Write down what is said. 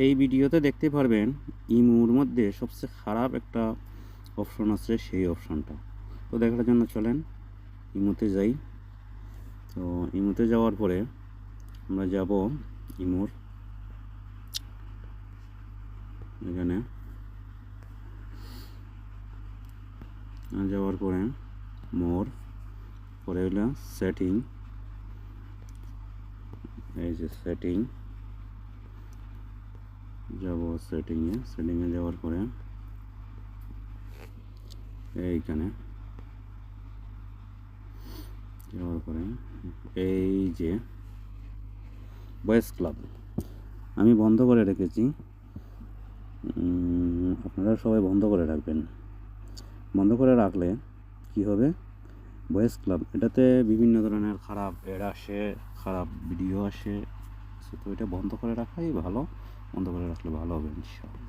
এই ভিডিওতে দেখতে পারবেন ইমোর মধ্যে সবচেয়ে খারাপ একটা অপশন আছে, সেই অপশনটা তো দেখার জন্য চলেন ইমোতে যাই। তো ইমোতে যাওয়ার পরে আমরা যাব ইমোর এখানে যাওয়ার পরে মোর পরে হলো সেটিং, এই যে সেটিং যাব, সেটিংয়ে যাওয়ার পরে এইখানে যাওয়ার পরে এই যে বয়েস ক্লাব আমি বন্ধ করে রেখেছি, আপনারা সবাই বন্ধ করে রাখবেন। বন্ধ করে রাখলে কি হবে, ভয়েস ক্লাব এটাতে বিভিন্ন ধরনের খারাপ অ্যাড আসে, খারাপ ভিডিও আসে, তো এটা বন্ধ করে রাখাই ভালো, বন্ধ করে রাখলে ভালো হবে ইনশাআল্লাহ।